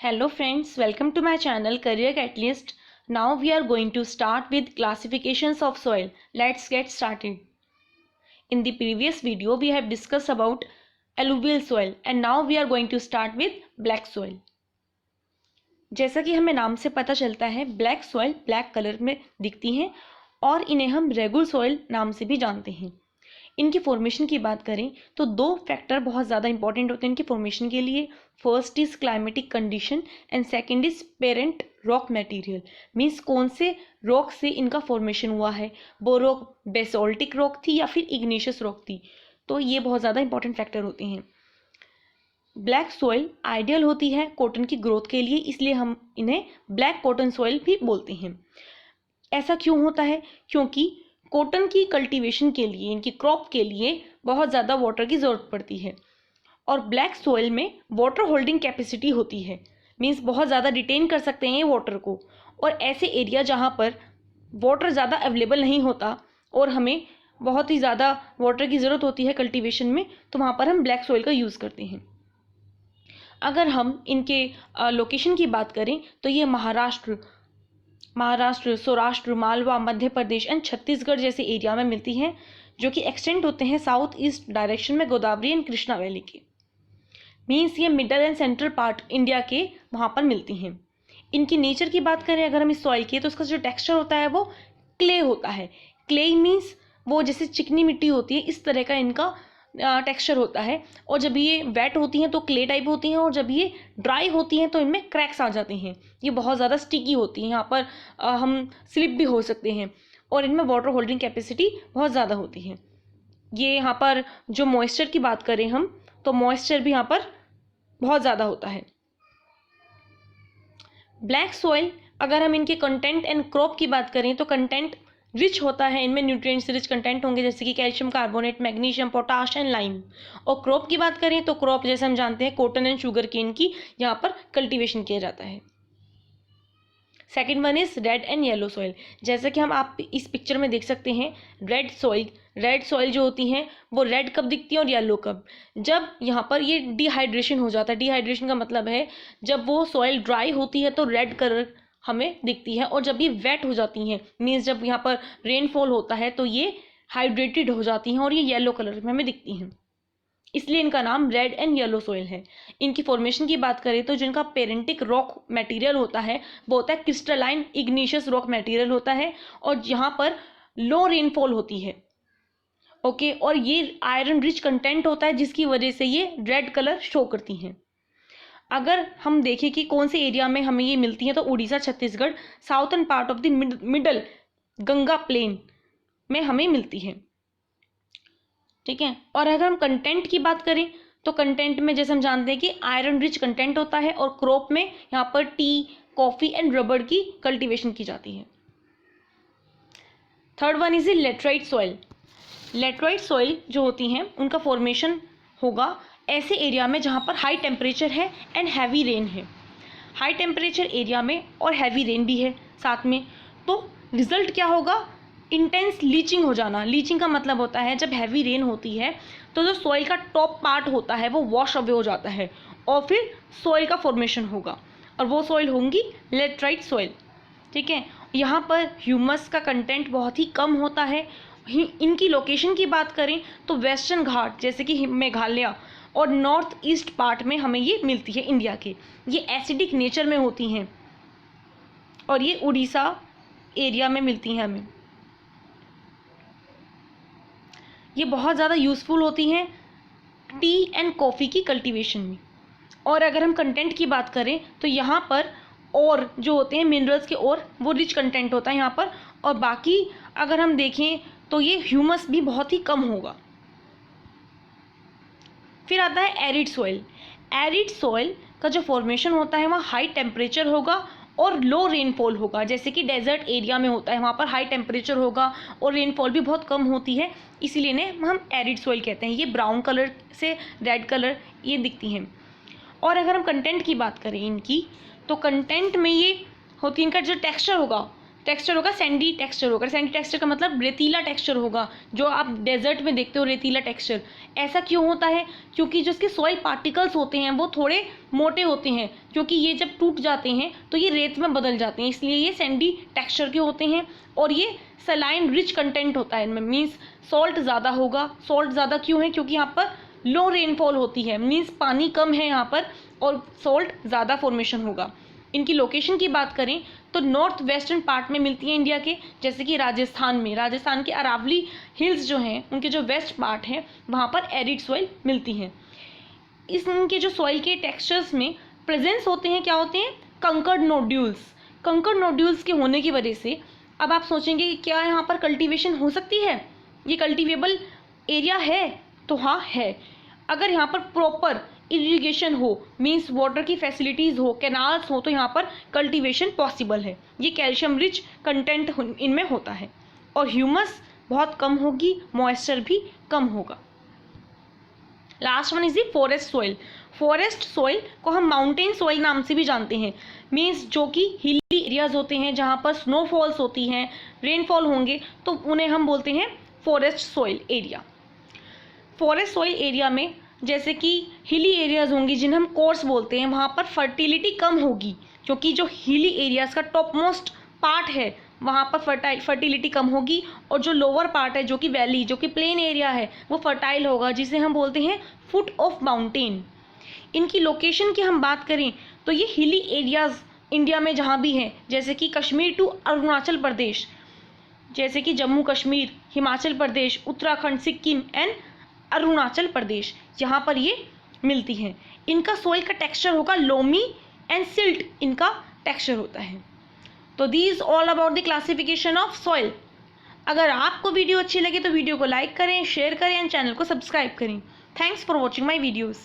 Hello friends, welcome to my channel Career Catalyst. Now we are going to start with classifications of soil. Let's get started. In the previous video we have discussed about alluvial soil and now we are going to start with black soil. जैसा कि हमें नाम से पता चलता है black soil black colour में दिखती हैं और इन्हें हम रेगुलर सॉइल नाम से भी जानते हैं। इनकी फॉर्मेशन की बात करें तो दो फैक्टर बहुत ज़्यादा इंपॉर्टेंट होते हैं इनकी फॉर्मेशन के लिए। First is climatic condition and second is parent rock material. Means कौन से रॉक से इनका फॉर्मेशन हुआ है, वो रॉक बेसोल्टिक रॉक थी या फिर इग्नेशियस रॉक थी। तो ये बहुत ज़्यादा इंपॉर्टेंट फैक्टर होते हैं। ब्लैक सॉइल आइडियल होती है कॉटन की ग्रोथ के लिए, इसलिए हम इन्हें ब्लैक कॉटन सॉइल भी बोलते हैं। ऐसा क्यों होता है? क्योंकि कॉटन की कल्टीवेशन के लिए, इनकी क्रॉप के लिए बहुत ज़्यादा वाटर की ज़रूरत पड़ती है और ब्लैक सॉइल में वाटर होल्डिंग कैपेसिटी होती है। मीन्स बहुत ज़्यादा रिटेन कर सकते हैं ये वाटर को। और ऐसे एरिया जहाँ पर वाटर ज़्यादा अवेलेबल नहीं होता और हमें बहुत ही ज़्यादा वाटर की ज़रूरत होती है कल्टीवेशन में, तो वहाँ पर हम ब्लैक सॉइल का यूज़ करते हैं। अगर हम इनके लोकेशन की बात करें तो ये महाराष्ट्र, सौराष्ट्र, मालवा, मध्य प्रदेश एंड छत्तीसगढ़ जैसे एरिया में मिलती हैं, जो कि एक्सटेंड होते हैं साउथ ईस्ट डायरेक्शन में गोदावरी एंड कृष्णा वैली के। मीन्स ये middle and central part India के वहाँ पर मिलती हैं। इनकी नेचर की बात करें अगर हम इस सॉइल की, तो उसका जो टेक्सचर होता है वो क्ले होता है। क्ले मीन्स वो जैसे चिकनी मिट्टी होती है, इस तरह का इनका टेक्सचर होता है। और जब ये वेट होती हैं तो क्ले टाइप होती हैं और जब ये ड्राई होती हैं तो इनमें क्रैक्स आ जाते हैं। ये बहुत ज़्यादा स्टिकी होती हैं, यहाँ पर हम स्लिप भी हो सकते हैं और इनमें वाटर होल्डिंग कैपेसिटी बहुत ज़्यादा होती है। ये यहाँ पर जो मॉइस्चर की बात करें हम, तो मॉइस्चर भी यहाँ पर बहुत ज़्यादा होता है। ब्लैक सॉइल अगर हम इनके कंटेंट एंड क्रॉप की बात करें तो कंटेंट रिच होता है, इनमें न्यूट्रिएंट्स रिच कंटेंट होंगे जैसे कि calcium carbonate, magnesium, potash and lime. और क्रॉप की बात करें तो क्रॉप जैसे हम जानते हैं कॉटन एंड शुगर केन की यहाँ पर कल्टीवेशन किया जाता है। Second one is red and yellow soil. जैसा कि हम आप इस पिक्चर में देख सकते हैं, रेड सॉइल जो होती हैं वो रेड कब दिखती है और येलो कब? जब यहाँ पर ये डिहाइड्रेशन हो जाता है। डिहाइड्रेशन का मतलब है जब वो सॉइल ड्राई होती है तो रेड कलर हमें दिखती है, और जब ये वेट हो जाती हैं मीन्स जब यहाँ पर रेनफॉल होता है तो ये हाइड्रेटेड हो जाती हैं और ये येलो कलर में हमें दिखती हैं। इसलिए इनका नाम रेड एंड येलो सॉइल है। इनकी फॉर्मेशन की बात करें तो जिनका पेरेंटिक रॉक मटेरियल होता है वो होता है क्रिस्टलाइन इग्निशियस रॉक मटेरियल होता है और यहाँ पर लो रेनफॉल होती है। ओके, और ये आयरन रिच कंटेंट होता है जिसकी वजह से ये रेड कलर शो करती हैं। अगर हम देखें कि कौन से एरिया में हमें ये मिलती हैं तो Odisha, Chhattisgarh, southern part of the middle Ganga plain में हमें मिलती है। ठीक है। और अगर हम कंटेंट की बात करें तो कंटेंट में जैसे हम जानते हैं कि आयरन रिच कंटेंट होता है और क्रॉप में यहाँ पर टी, कॉफी एंड रबर की कल्टीवेशन की जाती है। Third one is laterite soil. Laterite soil जो होती हैं उनका फॉर्मेशन होगा ऐसे एरिया में जहाँ पर हाई टेम्परेचर है एंड हैवी रेन है। हाई टेम्परेचर एरिया में और हैवी रेन भी है साथ में, तो रिजल्ट क्या होगा? इंटेंस लीचिंग हो जाना। लीचिंग का मतलब होता है जब हैवी रेन होती है तो जो सॉइल का टॉप पार्ट होता है वो वॉश अवे हो जाता है और फिर सॉइल का फॉर्मेशन होगा और वो सॉइल होंगी लेटराइट सॉइल। ठीक है। यहाँ पर ह्यूमस का कंटेंट बहुत ही कम होता है। इनकी लोकेशन की बात करें तो वेस्टर्न घाट जैसे कि मेघालय और नॉर्थ ईस्ट पार्ट में हमें ये मिलती है इंडिया के। ये एसिडिक नेचर में होती हैं और ये उड़ीसा एरिया में मिलती हैं हमें। ये बहुत ज़्यादा यूज़फुल होती हैं टी एंड कॉफ़ी की कल्टीवेशन में। और अगर हम कंटेंट की बात करें तो यहाँ पर और जो होते हैं मिनरल्स के और वो रिच कंटेंट होता है यहाँ पर। और बाकी अगर हम देखें तो ये ह्यूमस भी बहुत ही कम होगा। फिर आता है एरिड सॉइल। एरिड सॉइल का जो फॉर्मेशन होता है वहाँ हाई टेम्परेचर होगा और लो रेनफॉल होगा, जैसे कि डेजर्ट एरिया में होता है, वहाँ पर हाई टेम्परेचर होगा और रेनफॉल भी बहुत कम होती है, इसीलिए इन्हें हम एरिड सॉइल कहते हैं। ये ब्राउन कलर से रेड कलर ये दिखती हैं। और अगर हम कंटेंट की बात करें इनकी, तो कंटेंट में ये होती है, इनका जो टेक्सचर होगा टेक्सचर होगा सैंडी टेक्सचर होगा। सैंडी टेक्सचर का मतलब रेतीला टेक्सचर होगा, जो आप डेजर्ट में देखते हो रेतीला टेक्सचर। ऐसा क्यों होता है? क्योंकि जो इसके सॉइल पार्टिकल्स होते हैं वो थोड़े मोटे होते हैं, क्योंकि ये जब टूट जाते हैं तो ये रेत में बदल जाते हैं, इसलिए ये सैंडी टेक्सचर के होते हैं। और ये सलाइन रिच कंटेंट होता है इनमें, मीन्स सॉल्ट ज़्यादा होगा। सॉल्ट ज़्यादा क्यों है? क्योंकि यहाँ पर लो रेनफॉल होती है, मीन्स पानी कम है यहाँ पर, और सॉल्ट ज़्यादा फॉर्मेशन होगा। इनकी लोकेशन की बात करें तो नॉर्थ वेस्टर्न पार्ट में मिलती हैं इंडिया के, जैसे कि राजस्थान में। राजस्थान के अरावली हिल्स जो हैं उनके जो वेस्ट पार्ट है वहाँ पर एरिड सॉइल मिलती हैं। इनके जो सॉइल के टेक्सचर्स में प्रेजेंस होते हैं, क्या होते हैं? Conquered nodules. कंकर्ड नोड्यूल्स के होने की वजह से अब आप सोचेंगे कि क्या यहाँ पर कल्टीवेशन हो सकती है, ये कल्टीवेबल एरिया है? तो हाँ है। अगर यहाँ पर प्रॉपर इरिगेशन हो, मीन्स वाटर की फैसिलिटीज़ हो, कैनाल्स हो, तो यहाँ पर कल्टीवेशन पॉसिबल है। ये कैल्शियम रिच कंटेंट इनमें होता है, और ह्यूमस बहुत कम होगी, मॉइस्चर भी कम होगा। Last one is the forest soil. Forest soil को हम माउंटेन सॉइल नाम से भी जानते हैं, मीन्स जो कि हिली एरियाज होते हैं जहाँ पर स्नोफॉल्स होती हैं, रेनफॉल होंगे, तो उन्हें हम बोलते हैं forest soil area. Forest soil area में जैसे कि हिली एरियाज होंगी जिन्हें हम कोर्स बोलते हैं, वहाँ पर फर्टिलिटी कम होगी, क्योंकि जो हिली एरियाज का टॉप मोस्ट पार्ट है वहाँ पर फर्टिलिटी कम होगी, और जो लोअर पार्ट है जो कि वैली, जो कि प्लेन एरिया है, वो फर्टाइल होगा, जिसे हम बोलते हैं फुट ऑफ माउंटेन। इनकी लोकेशन की हम बात करें तो ये हिली एरियाज इंडिया में जहाँ भी हैं, जैसे कि कश्मीर टू अरुणाचल प्रदेश, जैसे कि जम्मू कश्मीर, हिमाचल प्रदेश, उत्तराखंड, सिक्किम एंड अरुणाचल प्रदेश, यहाँ पर ये मिलती हैं। इनका सॉइल का टेक्सचर होगा लोमी एंड सिल्ट, इनका टेक्सचर होता है। तो these all about the classification of soil. अगर आपको वीडियो अच्छी लगे तो वीडियो को लाइक करें, शेयर करें एंड चैनल को सब्सक्राइब करें। Thanks for watching my videos.